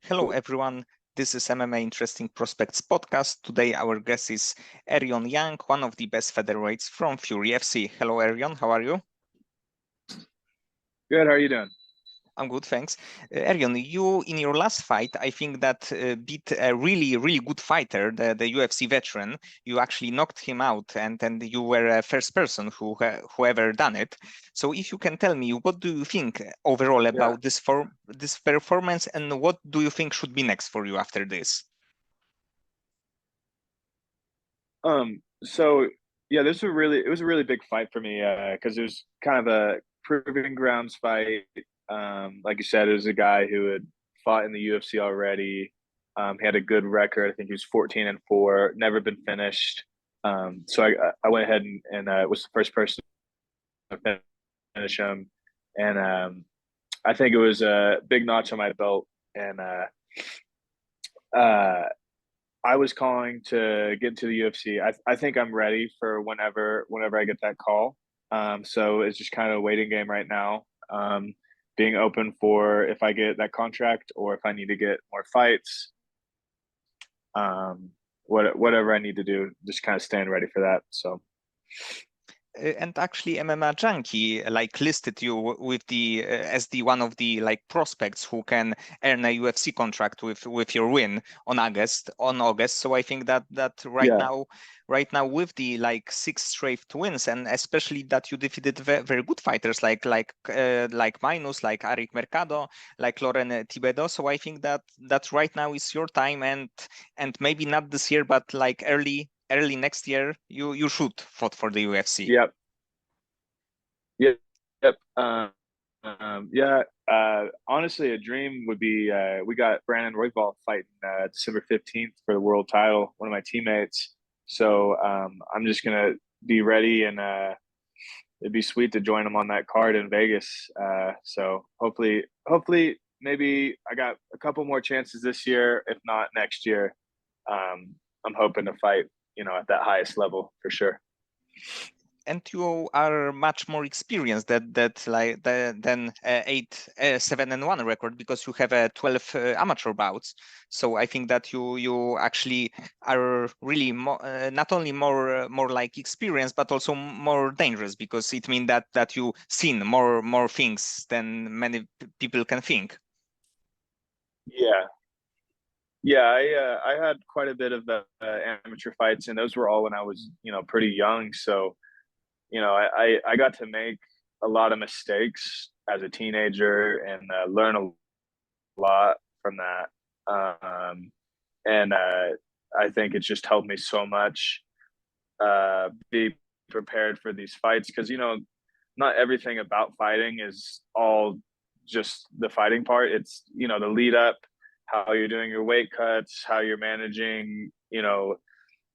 Hello, everyone. This is MMA Interesting Prospects podcast. Today, our guest is Aryion Young, one of the best featherweights from Fury FC. Hello, Aryion. How are you? Good. How are you doing? I'm good, thanks. Aryion, you in your last fight, I think that beat a really good fighter, the UFC veteran. You actually knocked him out, and you were a first person who ever done it. So, if you can tell me, what do you think overall about this performance, and what do you think should be next for you after this? So yeah, it was a really big fight for me because it was kind of a proving grounds fight. Like you said, it was a guy who had fought in the UFC already. He had a good record. I think he was 14-4, never been finished. So I went ahead and was the first person to finish him, and I think it was a big notch on my belt. And uh, I was calling to get into the UFC. I think I'm ready for whenever I get that call. So it's just kind of a waiting game right now. Being open for if I get that contract or if I need to get more fights. Whatever I need to do, just kind of staying ready for that. So. And actually MMA Junkie like listed you with the as the one of the like prospects who can earn a UFC contract with your win on August. So I think that right now with the like 6 straight wins, and especially that you defeated very good fighters like Minus, like Arik Mercado, like Loren Thibodeau. So I think that right now is your time, and maybe not this year, but like early next year, you should fight for the UFC. Yep. Yep. Yep. Yeah. Honestly, a dream would be we got Brandon Royval fighting December 15th for the world title, one of my teammates. So I'm just gonna be ready, and it'd be sweet to join him on that card in Vegas. So hopefully, maybe I got a couple more chances this year. If not next year, I'm hoping to fight, at that highest level for sure. And you are much more experienced than 8-7-1 record, because you have a 12 amateur bouts. So I think that you actually are really not only more like experienced, but also more dangerous, because it means that you seen more things than many people can think. Yeah, I had quite a bit of amateur fights, and those were all when I was pretty young. So I got to make a lot of mistakes as a teenager and learn a lot from that. And I think it's just helped me so much be prepared for these fights, because not everything about fighting is all just the fighting part. It's the lead up, how you're doing your weight cuts, how you're managing,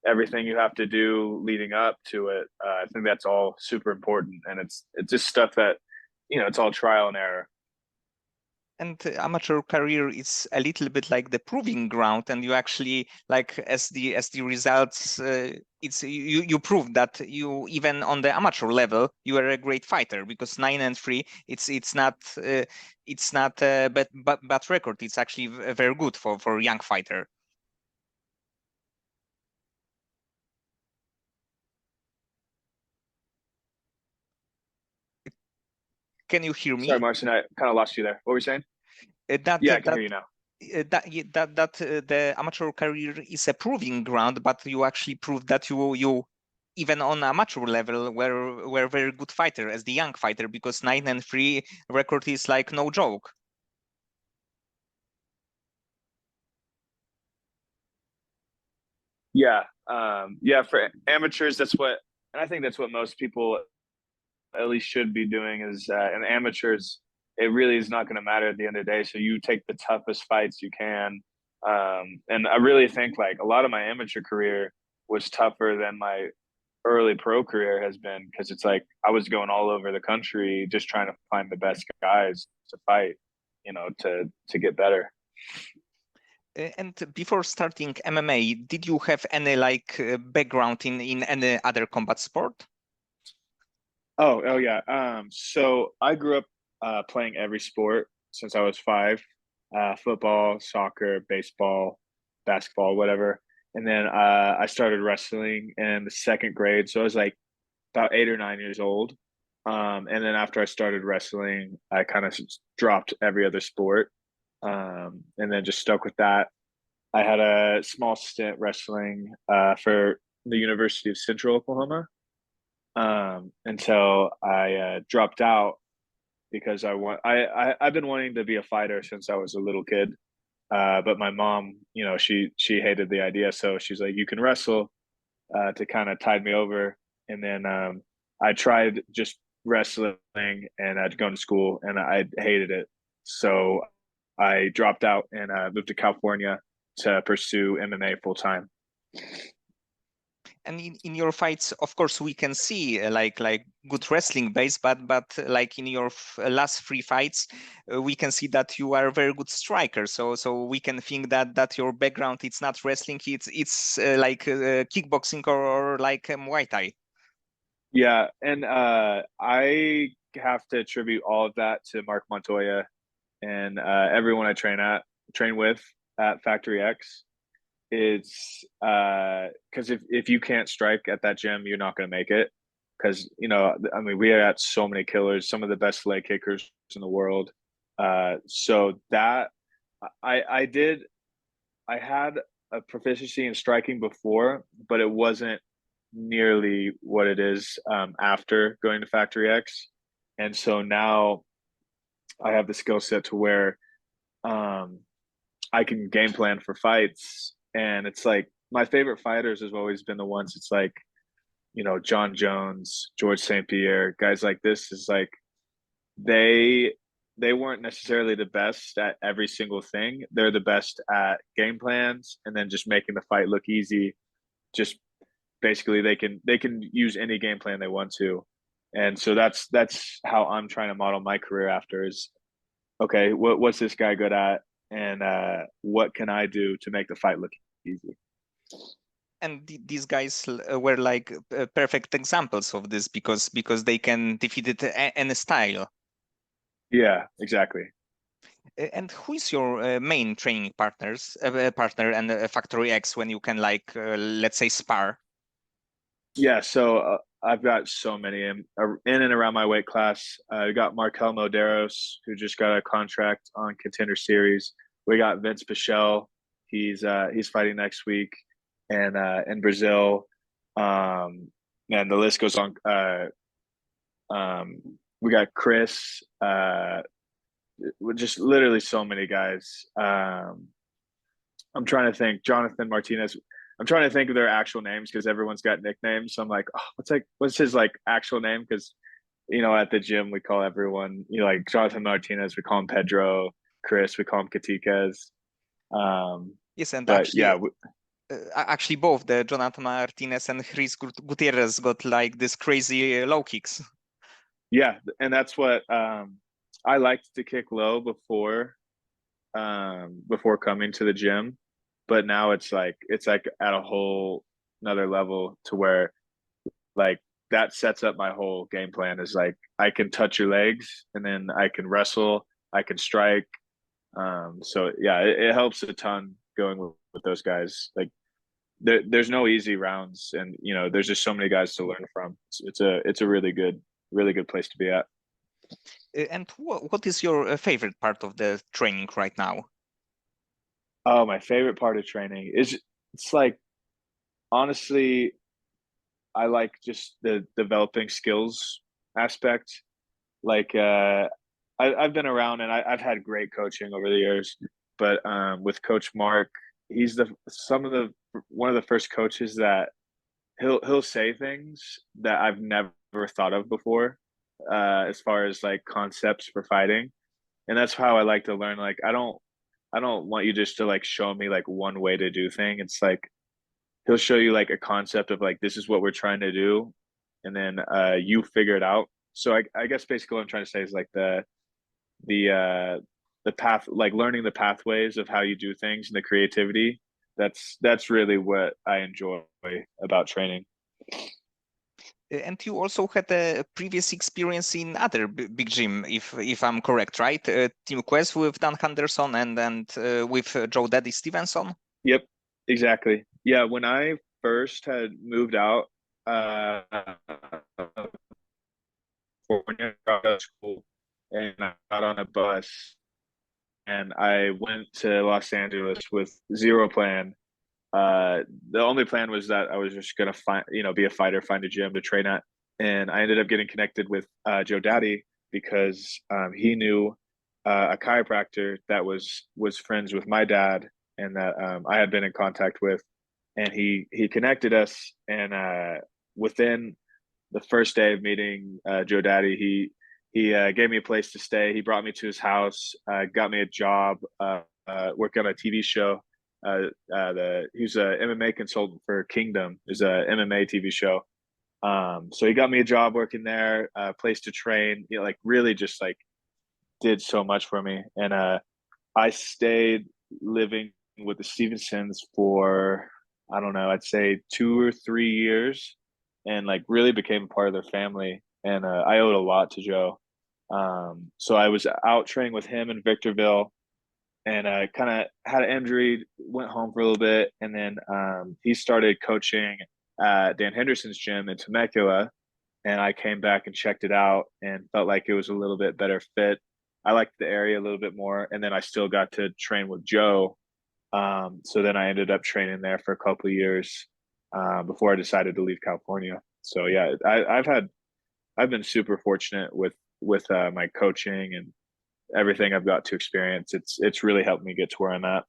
everything you have to do leading up to it. I think that's all super important, and it's just stuff that it's all trial and error. And amateur career is a little bit like the proving ground, and you actually like as the results, it's you prove that you even on the amateur level you are a great fighter, because 9-3 it's not bad record. It's actually very good for a young fighter. Can you hear me? Sorry, Marcin, I kind of lost you there. What were you saying? Yeah, I can hear you now. The amateur career is a proving ground, but you actually proved that you even on amateur level were a very good fighter as the young fighter, because 9-3 record is like no joke. Yeah, for amateurs, and I think that's what most people at least should be doing is, and amateurs, it really is not going to matter at the end of the day. So you take the toughest fights you can. And I really think like a lot of my amateur career was tougher than my early pro career has been, because it's like I was going all over the country just trying to find the best guys to fight, to get better. And before starting MMA, did you have any like background in any other combat sport? Oh yeah. So I grew up playing every sport since I was 5. football, soccer, baseball, basketball, whatever. And then I started wrestling in the second grade. So I was like about 8 or 9 years old. And then after I started wrestling, I kind of dropped every other sport, and then just stuck with that. I had a small stint wrestling for the University of Central Oklahoma, until I dropped out because I've been wanting to be a fighter since I was a little kid. But my mom, she hated the idea, so she's like, "You can wrestle," to kind of tide me over. And then I tried just wrestling, and I'd gone to school, and I hated it. So I dropped out and moved to California to pursue MMA full time. And in your fights, of course, we can see like good wrestling base, but like in your last three fights, we can see that you are a very good striker. So we can think that your background, it's not wrestling, it's like kickboxing or like Muay Thai. Yeah, and I have to attribute all of that to Mark Montoya and everyone I train with at Factory X. It's because if you can't strike at that gym, you're not going to make it. Because I mean, we are at so many killers, some of the best leg kickers in the world. So that I did, I had a proficiency in striking before, but it wasn't nearly what it is after going to Factory X. And so now I have the skill set to where um, I can game plan for fights. And it's like my favorite fighters has always been the ones it's like, John Jones, George St. Pierre, guys like this is like they they weren't necessarily the best at every single thing. They're the best at game plans and then just making the fight look easy. Just basically they can use any game plan they want to. And so that's how I'm trying to model my career after is okay, what's this guy good at? And what can I do to make the fight look easy? And these guys were like perfect examples of this because they can defeat it any style. Yeah, exactly. And who is your main training partner and Factory X when you can like let's say spar? Yeah, so I've got so many in and around my weight class. We got Markel Moderos, who just got a contract on Contender Series. We got Vince Pichel. He's fighting next week, and in Brazil. And the list goes on. We got Chris. Just literally so many guys. I'm trying to think. Jonathan Martinez. I'm trying to think of their actual names because everyone's got nicknames. So I'm like, oh, what's his like actual name? Because at the gym we call everyone, like Jonathan Martinez, we call him Pedro. Chris, we call him Katikas. Yes, and But yeah, actually both the Jonathan Martinez and Chris Gutierrez got like this crazy low kicks. yeah, and that's what I liked to kick low before coming to the gym, but now it's like at a whole another level to where like that sets up my whole game plan is like I can touch your legs and then I can wrestle, I can strike. So yeah, it helps a ton going with those guys. Like there's no easy rounds, and there's just so many guys to learn from. It's a really good place to be at. And what is your favorite part of the training right now? Oh, my favorite part of training is it's like honestly, I like just the developing skills aspect. Like I've been around and I've had great coaching over the years, but with Coach Mark, he's one of the first coaches that he'll say things that I've never thought of before, as far as like concepts for fighting, and that's how I like to learn. Like I don't want you just to like show me like one way to do thing. It's like he'll show you like a concept of like this is what we're trying to do, and then you figure it out. So I guess basically what I'm trying to say is like the path, like learning the pathways of how you do things and the creativity. That's really what I enjoy about training. And you also had a previous experience in other big gym, if I'm correct, right? Team Quest with Dan Henderson and with Joe Daddy Stevenson. Yep, exactly. Yeah, when I first had moved out, uh, California, got out of school, and I got on a bus, and I went to Los Angeles with zero plan. The only plan was that I was just gonna find, be a fighter, find a gym to train at, and I ended up getting connected with Joe Daddy because he knew a chiropractor that was friends with my dad, and that I had been in contact with, and he connected us, and within the first day of meeting Joe Daddy, he gave me a place to stay. He brought me to his house, got me a job, working on a TV show. He's a MMA consultant for Kingdom, is a MMA TV show. So he got me a job working there, a place to train. Like really just like did so much for me, and I stayed living with the Stevensons for I don't know, I'd say 2 or 3 years, and like really became a part of their family. And I owed a lot to Joe. So I was out training with him in Victorville, and I kind of had an injury, went home for a little bit, and then he started coaching at Dan Henderson's gym in Temecula, and I came back and checked it out and felt like it was a little bit better fit. I liked the area a little bit more, and then I still got to train with Joe. So then I ended up training there for a couple of years before I decided to leave California. So yeah, I've been super fortunate with my coaching and everything I've got to experience. It's really helped me get to where I'm at.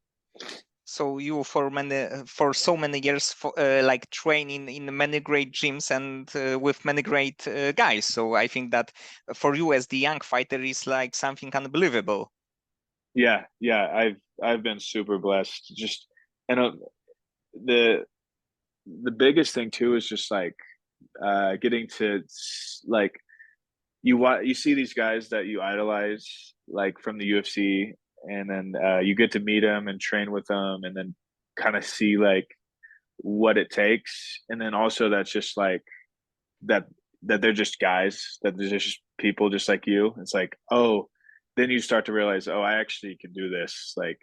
So you for so many years like training in many great gyms and with many great guys. So I think that for you as the young fighter is like something unbelievable. Yeah, I've been super blessed. Just and the the biggest thing too is just like getting to like you see these guys that you idolize like from the UFC, and then you get to meet them and train with them, and then kind of see like what it takes, and then also that's just like that they're just guys, that they're just people just like you. It's like, oh, then you start to realize, oh, I actually can do this. Like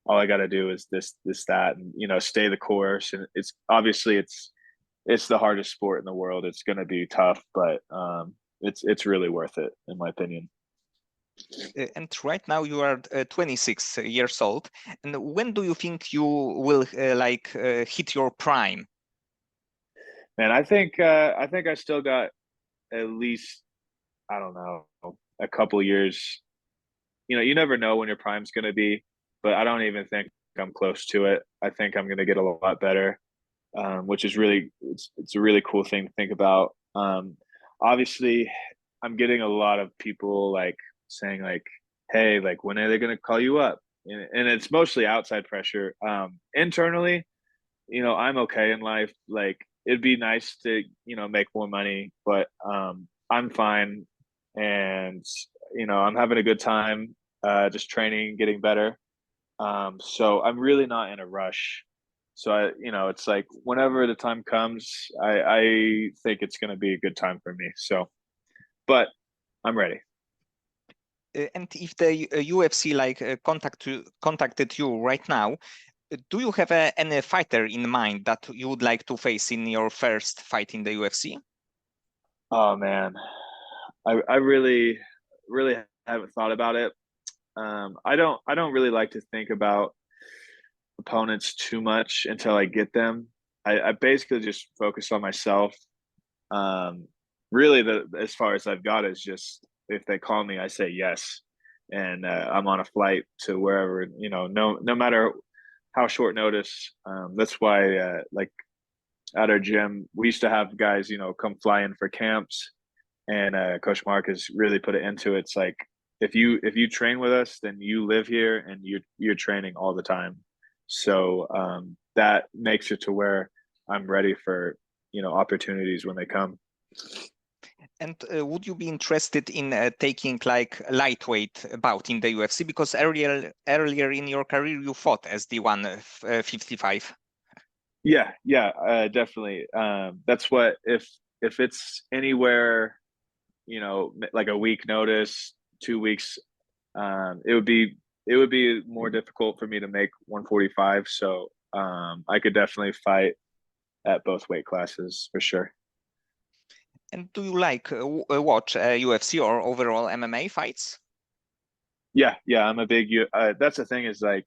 all I got to do is this that, and stay the course. And it's obviously it's the hardest sport in the world. It's going to be tough, but it's really worth it in my opinion. And right now you are 26 years old. And when do you think you will hit your prime? Man, I think I still got at least, I don't know, a couple years. You never know when your prime's going to be, but I don't even think I'm close to it. I think I'm going to get a lot better, which is really it's a really cool thing to think about. Obviously, I'm getting a lot of people like saying like, "Hey, like when are they going to call you up?" And it's mostly outside pressure. Internally, I'm okay in life. Like it'd be nice to make more money, but I'm fine, and I'm having a good time, just training, getting better. So I'm really not in a rush. So it's like whenever the time comes, I think it's going to be a good time for me. So, but I'm ready. And if the UFC contacted you right now, do you have any fighter in mind that you would like to face in your first fight in the UFC? Oh man, I really, really haven't thought about it. I don't really like to think about opponents too much until I get them. I basically just focus on myself. Um, Really, the as far as I've got is just if they call me, I say yes, and I'm on a flight to wherever. No matter how short notice. That's why, like at our gym, we used to have guys, come fly in for camps, and Coach Mark has really put it into it. It's like if you train with us, then you live here and you're training all the time. So that makes it to where I'm ready for opportunities when they come. And would you be interested in taking like lightweight bout in the UFC? Because earlier in your career you fought as the 155. Yeah, definitely. That's what if it's anywhere, like a week notice, 2 weeks, it would be more difficult for me to make 145. So I could definitely fight at both weight classes for sure. And do you like watch UFC or overall MMA fights? Yeah, I'm a big that's the thing is like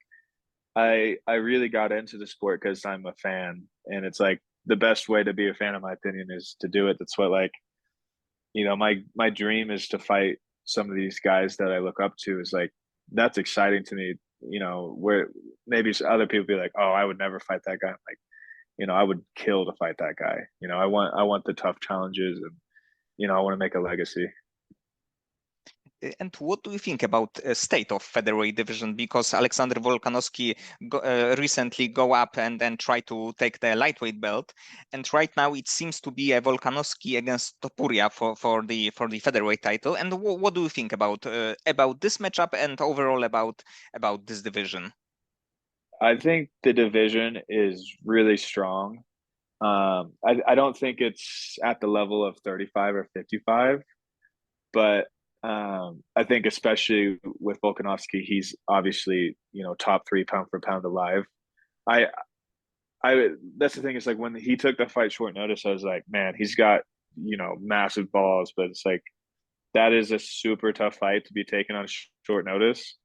I really got into the sport because I'm a fan, and it's like the best way to be a fan, in my opinion, is to do it. That's what like my dream is to fight some of these guys that I look up to. Is like that's exciting to me. Where maybe other people be like, oh, I would never fight that guy. I'm like, I would kill to fight that guy. I want the tough challenges, and I want to make a legacy. And what do you think about state of featherweight division? Because Alexander Volkanovski recently go up and then try to take the lightweight belt, and right now it seems to be a Volkanovski against Topuria for the featherweight title. And what do you think about this matchup and overall about this division? I think the division is really strong. I don't think it's at the level of 35 or 55, but I think especially with Volkanovski, he's obviously top three pound for pound alive. I I that's the thing is like when he took the fight short notice, I was like, man, he's got massive balls, but it's like that is a super tough fight to be taken on short notice.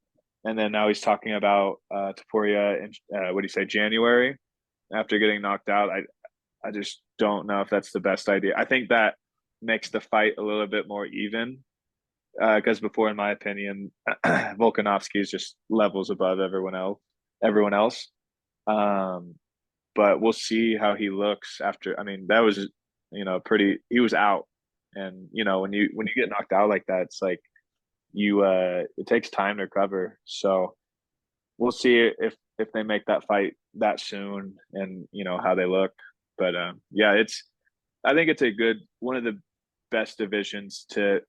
And then now he's talking about Taporia in what do you say, January after getting knocked out. I just don't know if that's the best idea. I think that makes the fight a little bit more even because before, in my opinion, Volkanovski is just levels above everyone else. Everyone else. Um, but we'll see how he looks after. I mean, that was pretty. He was out, and when you get knocked out like that, it's like it takes time to recover. So we'll see if they make that fight that soon, and how they look. But yeah, I think it's a good one of the best divisions to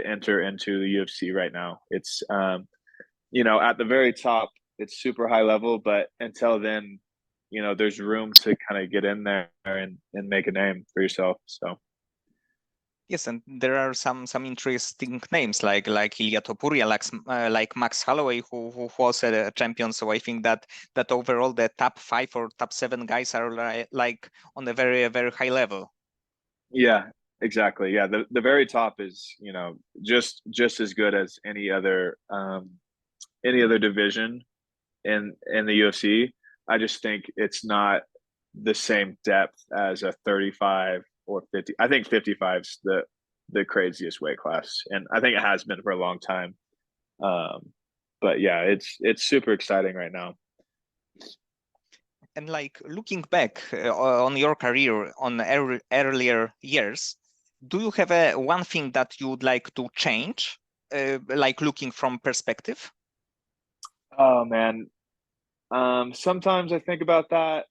enter into the UFC right now. It's at the very top, it's super high level, but until then, there's room to kind of get in there and make a name for yourself. So Yes, and there are some interesting names like Ilya Topuria, like Max Holloway, who was a champion. So I think that overall the top 5 or top 7 guys are like on a very high level. yeah, exactly. Yeah, the very top is just as good as any other division in the UFC. I just think it's not the same depth as a 35 or 50. I think 55 is the craziest weight class, and I think it has been for a long time. But yeah, it's super exciting right now. And like looking back on your career on earlier years, do you have one thing that you would like to change, like looking from perspective? Oh man, sometimes I think about that.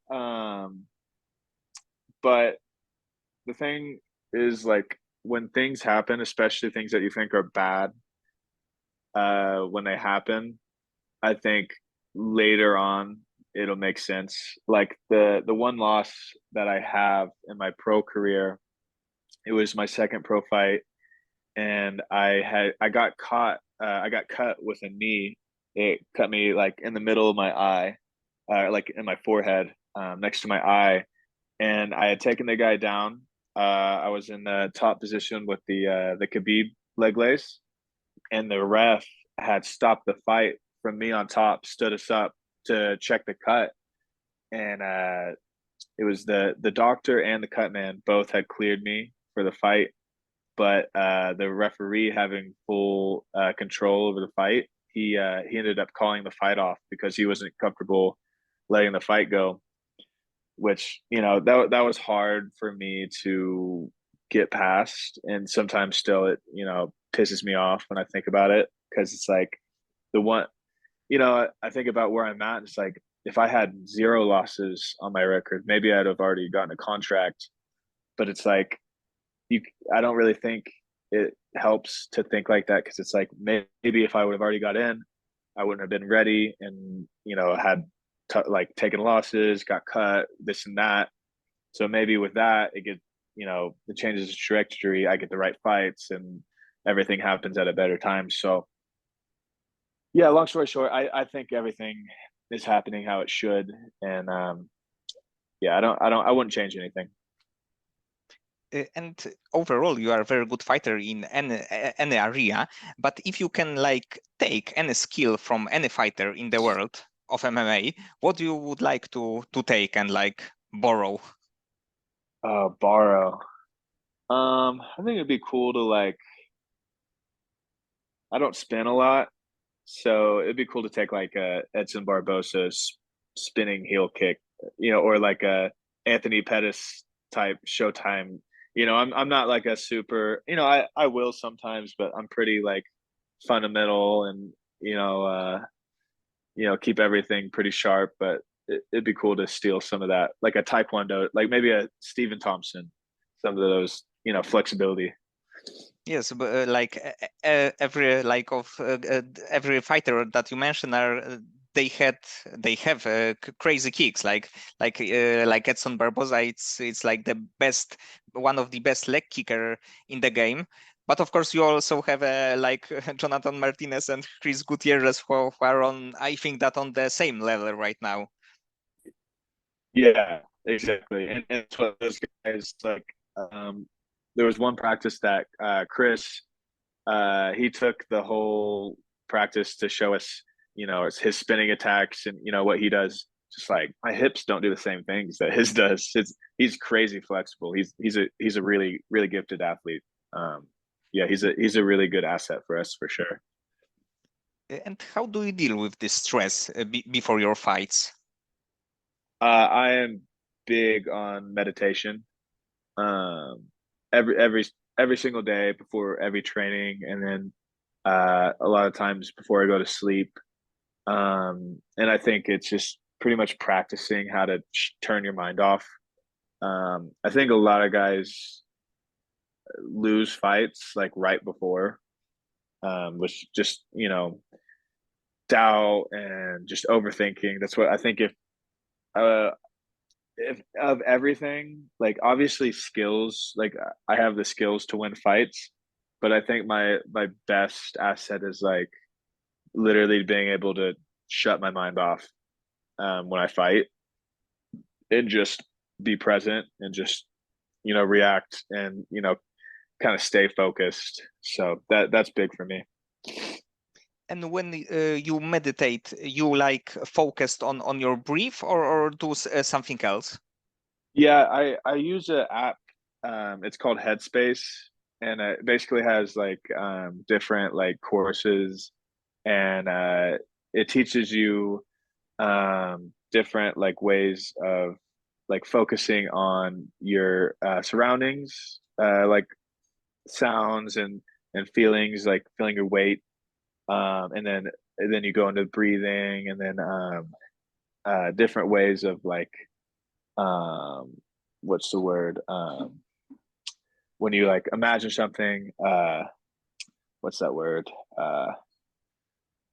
But the thing is, like, when things happen, especially things that you think are bad, when they happen, I think later on it'll make sense. Like the one loss that I have in my pro career, it was my second pro fight, and I got cut with a knee. It cut me like in the middle of my eye, like in my forehead, next to my eye, and I had taken the guy down. I was in the top position with the Khabib leg lace, and the ref had stopped the fight from me on top, stood us up to check the cut, and it was the doctor and the cut man both had cleared me for the fight, but the referee having full control over the fight, he ended up calling the fight off because he wasn't comfortable letting the fight go, which that was hard for me to get past, and sometimes still it pisses me off when I think about it because it's like the one I think about where I'm at, and it's like if I had 0 losses on my record, maybe I'd have already gotten a contract, but it's like you I don't really think it helps to think like that because it's like maybe if I would have already got in, I wouldn't have been ready and had like taken losses, got cut, this and that. So maybe with that, it could it changes the trajectory. I get the right fights, and everything happens at a better time. So yeah, long story short, I think everything is happening how it should, and yeah, I wouldn't change anything. And overall, you are a very good fighter in any area. But if you can like take any skill from any fighter in the world of MMA, what you would like to take and like borrow? Borrow. I think it'd be cool to like. I don't spin a lot, so it'd be cool to take like a Edson Barbosa's spinning heel kick, or like a Anthony Pettis type Showtime. I'm not like a super. I will sometimes, but I'm pretty like fundamental and keep everything pretty sharp. But it'd be cool to steal some of that, like a Taekwondo, like maybe a Stephen Thompson, some of those, flexibility. Yes, but every like of every fighter that you mentioned are they have crazy kicks like Edson Barboza. It's like the best one of the best leg kicker in the game. But of course, you also have like Jonathan Martinez and Chris Gutierrez who are on, I think, that on the same level right now. Yeah, exactly. And it's what those guys like. There was one practice that Chris he took the whole practice to show us, it's his spinning attacks and what he does. Just like my hips don't do the same things that his does. He's crazy flexible. He's a really really gifted athlete. Yeah, he's a really good asset for us for sure. And how do you deal with this stress before your fights? I am big on meditation. Um, every single day before every training, and then a lot of times before I go to sleep. And I think it's just pretty much practicing how to turn your mind off. I think a lot of guys lose fights like right before, which just doubt and just overthinking. That's what I think. Uh, if of everything, like obviously skills, like I have the skills to win fights, but I think my best asset is like literally being able to shut my mind off when I fight and just be present and just react and kind of stay focused. So that's big for me. And when you meditate, you like focused on your breath or do something else? Yeah, I use an app. It's called Headspace, and it basically has like different like courses, and it teaches you different like ways of like focusing on your surroundings, like sounds and feelings, like feeling your weight, and then you go into breathing, and then different ways of like um, what's the word when you like imagine something, what's that word,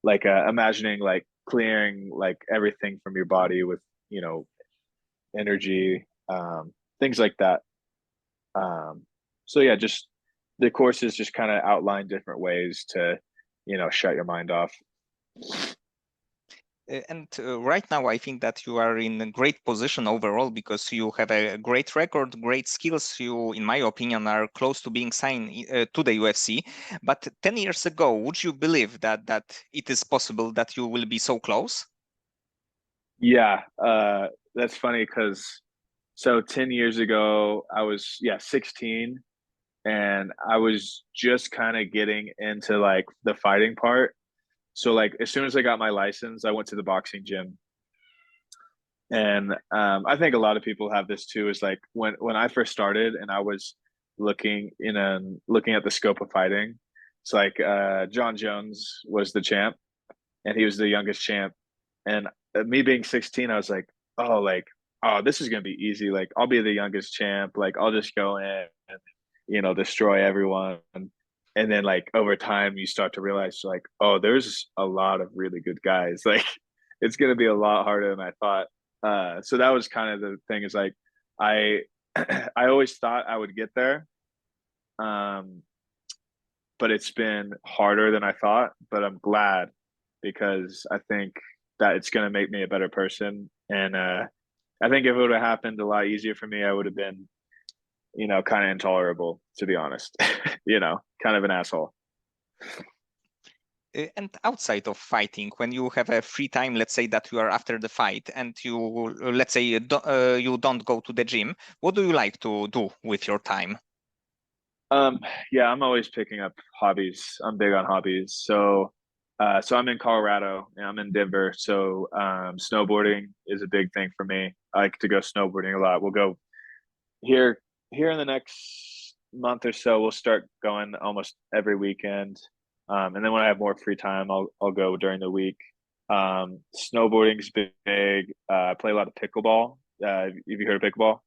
like imagining like clearing like everything from your body with you know energy, things like that. So yeah, just the courses just kind of outline different ways to shut your mind off. And right now, I think that you are in a great position overall because you have a great record, great skills. You, in my opinion, are close to being signed to the UFC. But 10 years ago, would you believe that it is possible that you will be so close? Yeah, that's funny because so 10 years ago I was 16, and I was just kind of getting into like the fighting part. So like as soon as I got my license, I went to the boxing gym. And I think a lot of people have this too. Is like when I first started and I was looking at the scope of fighting. It's like John Jones was the champ, and he was the youngest champ. And me being 16, I was like, oh, this is gonna be easy. Like I'll be the youngest champ. Like I'll just go in and destroy everyone. And then like over time, you start to realize like, oh, there's a lot of really good guys. Like it's gonna be a lot harder than I thought. So that was kind of the thing. Is like I I always thought I would get there. But it's been harder than I thought, but I'm glad because I think that it's going to make me a better person. And I think if it would have happened a lot easier for me, I would have been, kind of intolerable, to be honest, kind of an asshole. And outside of fighting, when you have a free time, let's say that you are after the fight and you, let's say you don't go to the gym, what do you like to do with your time? Yeah, I'm always picking up hobbies. I'm big on hobbies. So I'm in Colorado and I'm in Denver. So snowboarding is a big thing for me. I like to go snowboarding a lot. We'll go here in the next month or so. We'll start going almost every weekend. And then when I have more free time, I'll go during the week. Snowboarding's big. I play a lot of pickleball. Have you heard of pickleball?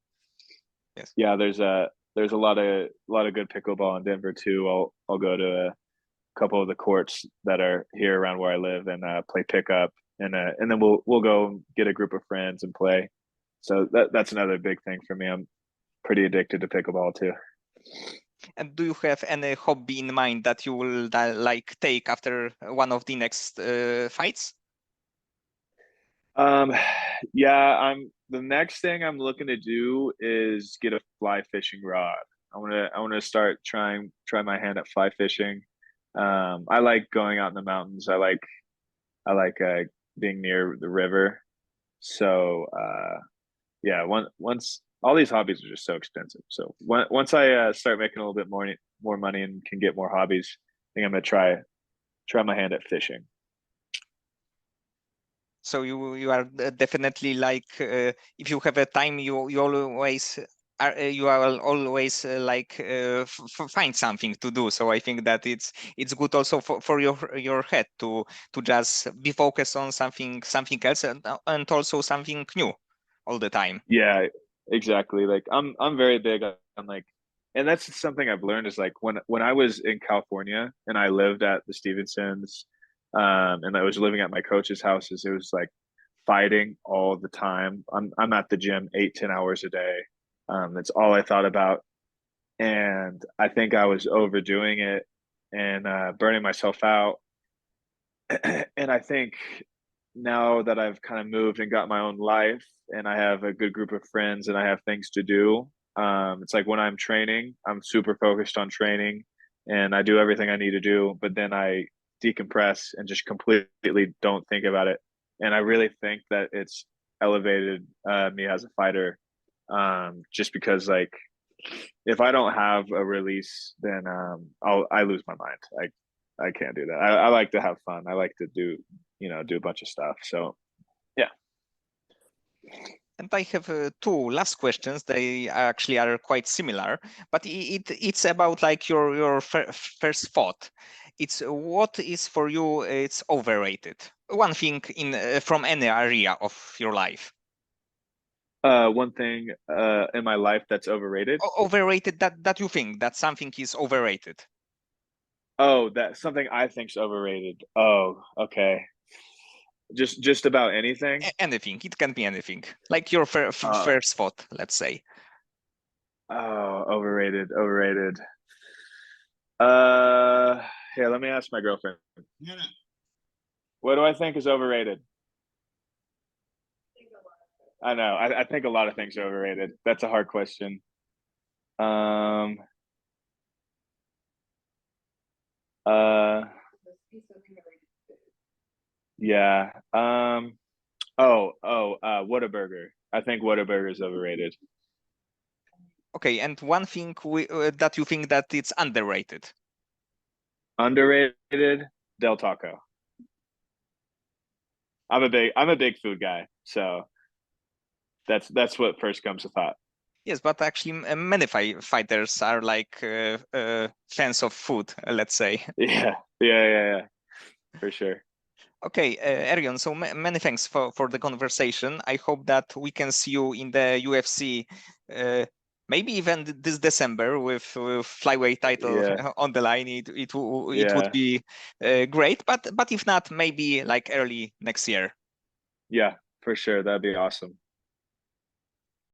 Yes. Yeah, there's a lot of good pickleball in Denver too. I'll go to a couple of the courts that are here around where I live and play pickup, and then we'll go get a group of friends and play. So that's another big thing for me. I'm pretty addicted to pickleball too. And do you have any hobby in mind that you will like take after one of the next fights? Um, yeah, the next thing I'm looking to do is get a fly fishing rod. I want to start try my hand at fly fishing. I like going out in the mountains. I like being near the river. So yeah, once all these hobbies are just so expensive. So once I start making a little bit more money and can get more hobbies, I think I'm gonna try my hand at fishing. So you are definitely like if you have a time, you always are you are always like find something to do. So I think that it's good also for your head to just be focused on something else and also something new all the time. Yeah, exactly. Like I'm very big on like, and that's something I've learned is like when I was in California and I lived at the Stevensons, and I was living at my coach's houses, it was like fighting all the time. I'm at the gym 8-10 hours a day. That's all I thought about, and I think I was overdoing it and burning myself out. And I think now that I've kind of moved and got my own life and I have a good group of friends and I have things to do, it's like when I'm training, I'm super focused on training and I do everything I need to do, but then I decompress and just completely don't think about it. And I really think that it's elevated me as a fighter, just because like if I don't have a release, then I lose my mind. I can't do that. I like to have fun. I like to do a bunch of stuff. So yeah. And I have two last questions. They actually are quite similar, but it's about like your first thought. It's what is for you it's overrated. One thing in from any area of your life. One thing in my life that's overrated. Overrated that you think that something is overrated. Oh, that's something I think's overrated. Oh, okay. Just about anything. Anything. It can be anything. Like your Uh, first thought, let's say. oh, overrated. Here, let me ask my girlfriend. What do I think is overrated? I know. I think a lot of things are overrated. That's a hard question. Um, uh, yeah. Whataburger. I think Whataburger is overrated. Okay, and one thing that you think that it's underrated. Underrated, Del Taco. I'm a big food guy, so that's what first comes to thought. Yes, but actually, many fighters are like fans of food, let's say. Yeah, for sure. Okay, Aryion, so many thanks for the conversation. I hope that we can see you in the UFC, maybe even this December with flyweight title Yeah, on the line. It would yeah, be great, but if not, maybe like early next year. yeah, for sure. That'd be awesome.